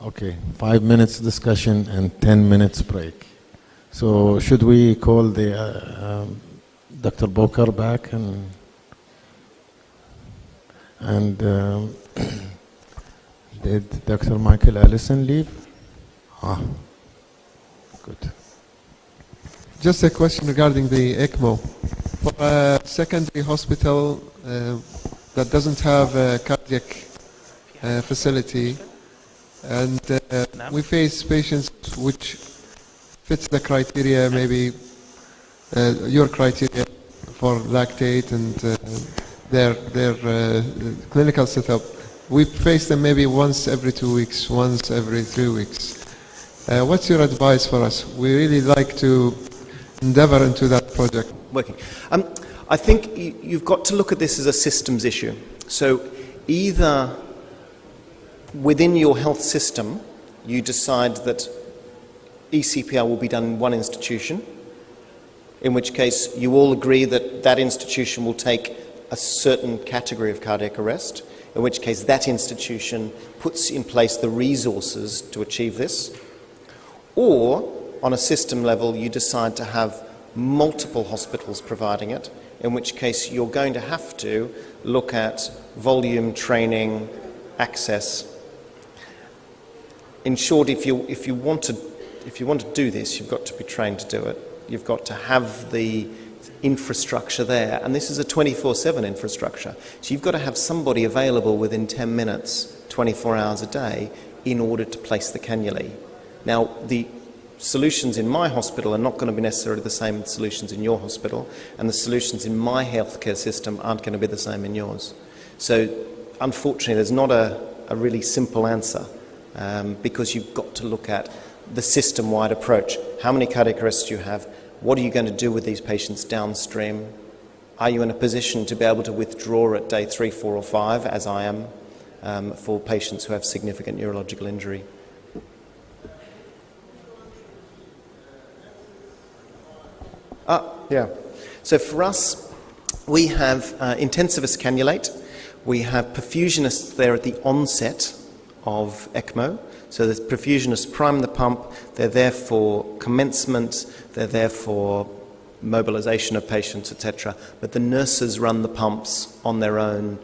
Okay, 5 minutes discussion and 10 minutes break. So should we call the Dr. Bokar back and did Dr. Michael Allison leave? Ah, good. Just a question regarding the ECMO. For a secondary hospital that doesn't have a cardiac facility, and we face patients which fits the criteria, maybe your criteria for lactate and their clinical setup. We face them maybe once every 2 weeks, once every 3 weeks. What's your advice for us? We really like to endeavor into that project. Working. I think you've got to look at this as a systems issue. So either within your health system, you decide that ECPR will be done in one institution, in which case you all agree that that institution will take a certain category of cardiac arrest, in which case that institution puts in place the resources to achieve this. Or, on a system level, you decide to have multiple hospitals providing it, in which case you're going to have to look at volume, training, access. In short, if you want to do this, you've got to be trained to do it. You've got to have the infrastructure there, and this is a 24/7 infrastructure. So you've got to have somebody available within 10 minutes, 24 hours a day, in order to place the cannulae. Now, the solutions in my hospital are not going to be necessarily the same as solutions in your hospital, and the solutions in my healthcare system aren't going to be the same in yours. So, unfortunately, there's not a really simple answer, because you've got to look at the system-wide approach. How many cardiac arrests do you have? What are you going to do with these patients downstream? Are you in a position to be able to withdraw at day 3, 4 or 5, as I am, for patients who have significant neurological injury? Yeah. So for us, we have intensivists cannulate. We have perfusionists there at the onset of ECMO. So the perfusionists prime the pump. They're there for commencement. They're there for mobilization of patients, etc. But the nurses run the pumps on their own,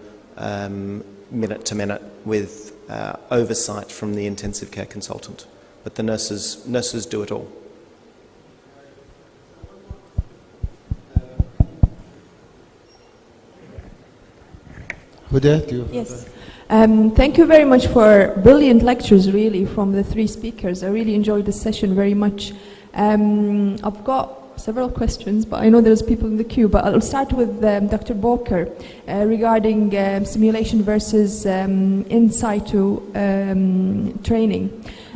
minute to minute, with oversight from the intensive care consultant. But the nurses do it all. Huda, do you? Yes. Thank you very much for brilliant lectures, really, from the three speakers. I really enjoyed this session very much. I've got several questions, but I know there's people in the queue, but I'll start with Dr. Bokar regarding simulation versus in situ training.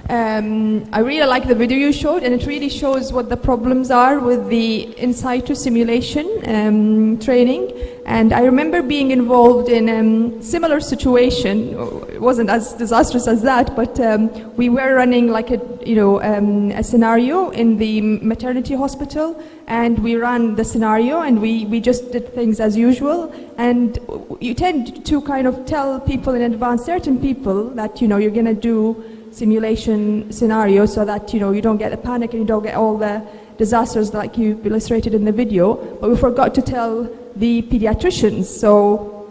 I really like the video you showed, and it really shows what the problems are with the in situ simulation training. And I remember being involved in a similar situation. It wasn't as disastrous as that, but we were running like a scenario in the maternity hospital, and we ran the scenario, and we just did things as usual. And you tend to kind of tell people in advance, certain people, that you're going to do simulation scenario, so that you don't get a panic and you don't get all the disasters like you illustrated in the video. But we forgot to tell the pediatricians. So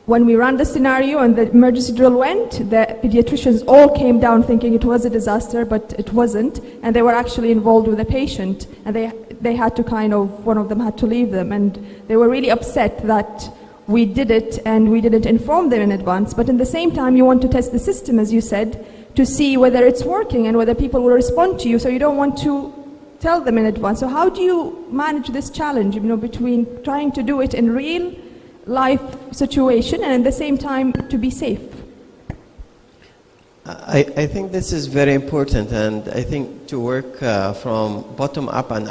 when we ran the scenario and the emergency drill went, the pediatricians all came down thinking it was a disaster, but it wasn't, and they were actually involved with the patient, and they had to one of them had to leave them, and they were really upset that we did it and we didn't inform them in advance. But in the same time, you want to test the system, as you said, to see whether it's working and whether people will respond to you, so you don't want to tell them in advance. So how do you manage this challenge, between trying to do it in real life situation and at the same time to be safe? I think this is very important, and I think to work from bottom up and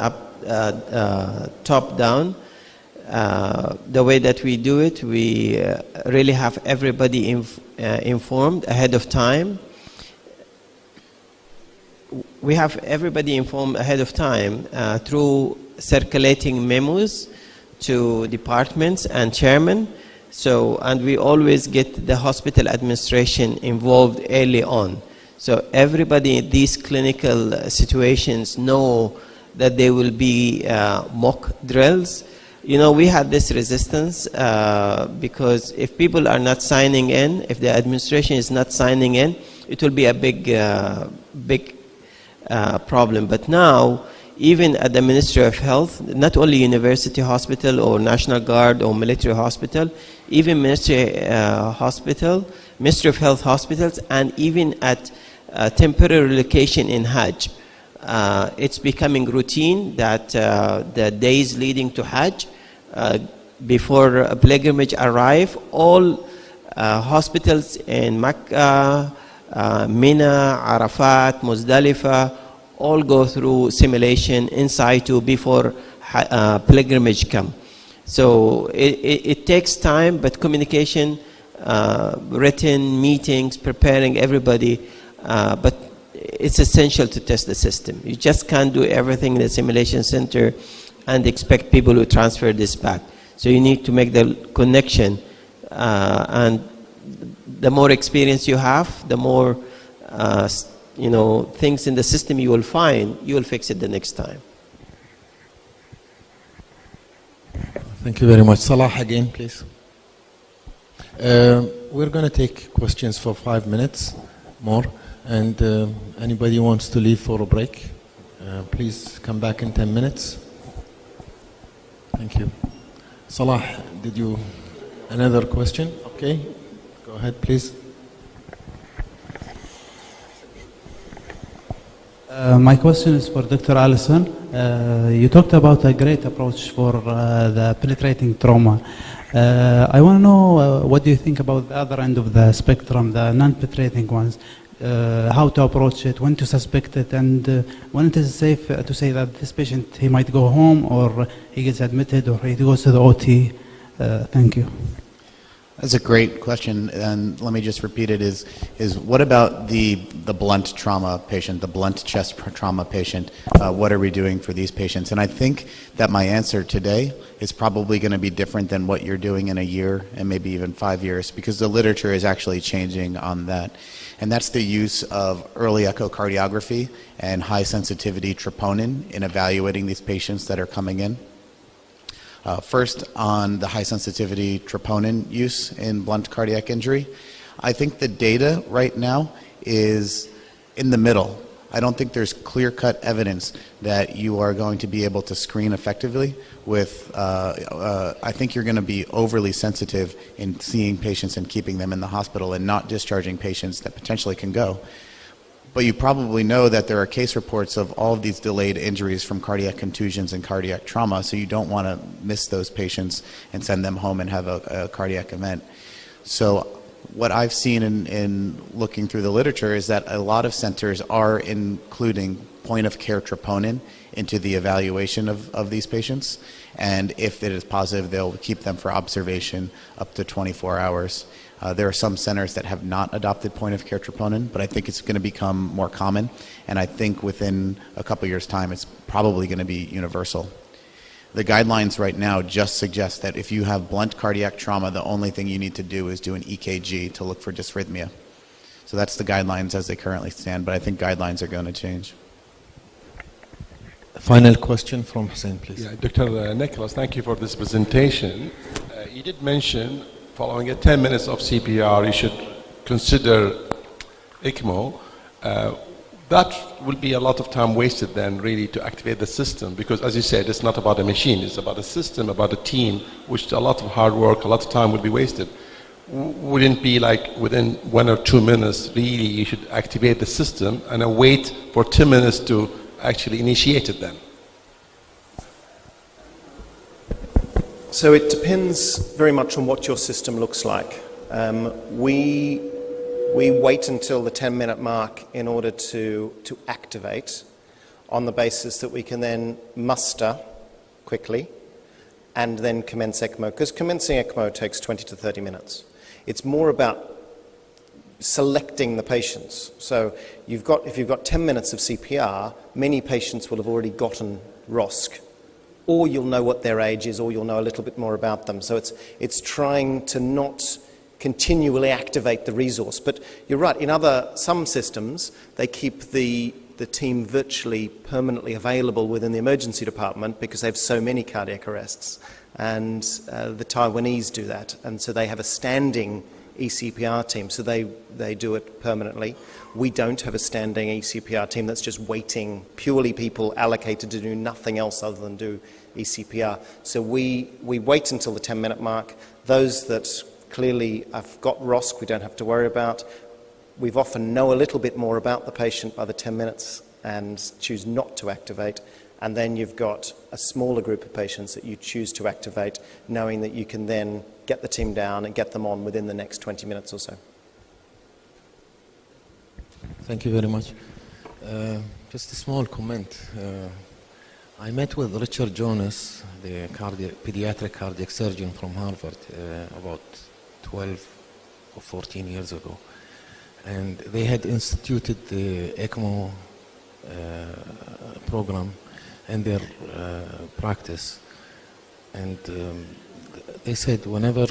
top down, the way that we do it, we really have everybody informed ahead of time. We have everybody informed ahead of time through circulating memos to departments and chairmen. And we always get the hospital administration involved early on. So everybody in these clinical situations know that there will be mock drills. You know, we had this resistance because if people are not signing in, if the administration is not signing in, it will be a big problem. But now, even at the Ministry of Health, not only university hospital or National Guard or military hospital, even Ministry of Health hospitals, and even at temporary location in Hajj, it's becoming routine that the days leading to Hajj, before a pilgrimage arrive, all hospitals in Mecca, Mina, Arafat, Muzdalifah, all go through simulation in situ before pilgrimage come. So it takes time, but communication, written meetings, preparing everybody, but it's essential to test the system. You just can't do everything in the simulation center and expect people to transfer this back. So you need to make the connection, and the more experience you have, the more things in the system you will find, you will fix it the next time. Thank you very much. Salah again, please. We're going to take questions for 5 minutes more, and anybody wants to leave for a break, please come back in 10 minutes. Thank you. Salah, did you another question? Okay, go ahead, please. My question is for Dr. Allison. You talked about a great approach for the penetrating trauma. I want to know what do you think about the other end of the spectrum, the non-penetrating ones, how to approach it, when to suspect it, and when it is safe to say that this patient, he might go home or he gets admitted or he goes to the OT. Thank you. That's a great question, and let me just repeat it, is what about the blunt trauma patient, the blunt chest trauma patient? What are we doing for these patients? And I think that my answer today is probably going to be different than what you're doing in a year and maybe even 5 years, because the literature is actually changing on that. And that's the use of early echocardiography and high sensitivity troponin in evaluating these patients that are coming in. First, on the high sensitivity troponin use in blunt cardiac injury, I think the data right now is in the middle. I don't think there's clear-cut evidence that you are going to be able to screen effectively with, I think you're going to be overly sensitive in seeing patients and keeping them in the hospital and not discharging patients that potentially can go. But you probably know that there are case reports of all of these delayed injuries from cardiac contusions and cardiac trauma, so you don't want to miss those patients and send them home and have a cardiac event. So what I've seen in looking through the literature is that a lot of centers are including point-of-care troponin into the evaluation of these patients, and if it is positive, they'll keep them for observation up to 24 hours. There are some centers that have not adopted point-of-care troponin, but I think it's going to become more common, and I think within a couple years' time, it's probably going to be universal. The guidelines right now just suggest that if you have blunt cardiac trauma, the only thing you need to do is do an EKG to look for dysrhythmia. So that's the guidelines as they currently stand, but I think guidelines are going to change. Final question from Hussein, please. Yeah, Dr. Nicholas, thank you for this presentation. You did mention following 10 minutes of CPR, you should consider ECMO. That will be a lot of time wasted then really to activate the system, because as you said, it's not about a machine, it's about a system, about a team, which a lot of hard work, a lot of time will be wasted. Wouldn't it be like within 1 or 2 minutes, really you should activate the system and then wait for 10 minutes to actually initiate it then? So it depends very much on what your system looks like. We wait until the 10-minute mark in order to activate, on the basis that we can then muster quickly and then commence ECMO, because commencing ECMO takes 20 to 30 minutes. It's more about selecting the patients. So if you've got 10 minutes of CPR, many patients will have already gotten ROSC, or you'll know what their age is, or you'll know a little bit more about them. So it's trying to not continually activate the resource. But you're right, in some systems, they keep the team virtually permanently available within the emergency department because they have so many cardiac arrests. And the Taiwanese do that. And so they have a standing ECPR team, so they do it permanently. We don't have a standing ECPR team that's just waiting, purely people allocated to do nothing else other than do ECPR. So we wait until the 10-minute mark. Those that clearly have got ROSC we don't have to worry about. We often know a little bit more about the patient by the 10 minutes and choose not to activate. And then you've got a smaller group of patients that you choose to activate, knowing that you can then get the team down and get them on within the next 20 minutes or so. Thank you very much. Just a small comment. I met with Richard Jonas, the pediatric cardiac surgeon from Harvard, about 12 or 14 years ago. And they had instituted the ECMO program in their practice. And they said whenever,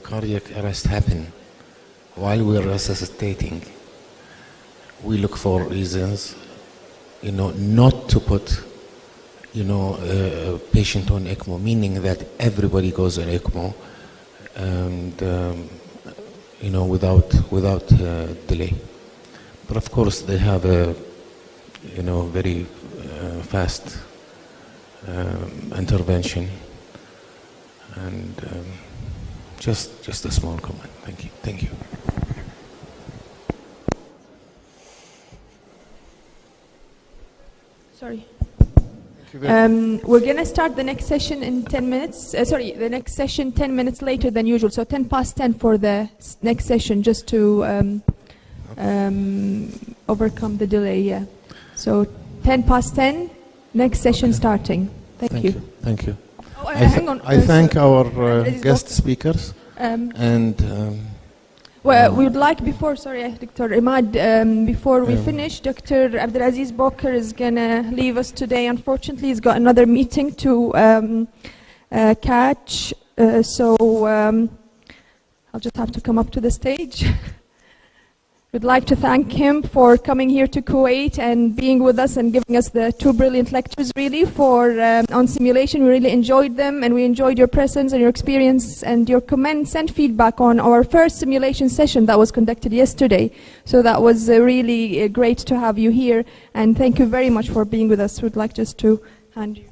cardiac arrest happen, while we're resuscitating, we look for reasons, not to put, a patient on ECMO, meaning that everybody goes on ECMO, and without delay. But of course, they have a, very fast intervention, and just a small comment. Thank you. Thank you. Sorry. We're going to start the next session in 10 minutes. The next session 10 minutes later than usual. So 10 past 10 for the next session, just to overcome the delay. Yeah. So 10 past 10, next session starting. Thank you. Thank you. Oh, hang on. I thank our guest speakers. Well, we would like before, Dr. Imad, before we finish, Dr. Abdulaziz Boker is going to leave us today. Unfortunately, he's got another meeting to catch, so I'll just have to come up to the stage. We'd like to thank him for coming here to Kuwait and being with us and giving us the 2 brilliant lectures, really, on simulation. We really enjoyed them, and we enjoyed your presence and your experience and your comments and feedback on our first simulation session that was conducted yesterday. So that was really great to have you here, and thank you very much for being with us. We'd like just to hand you.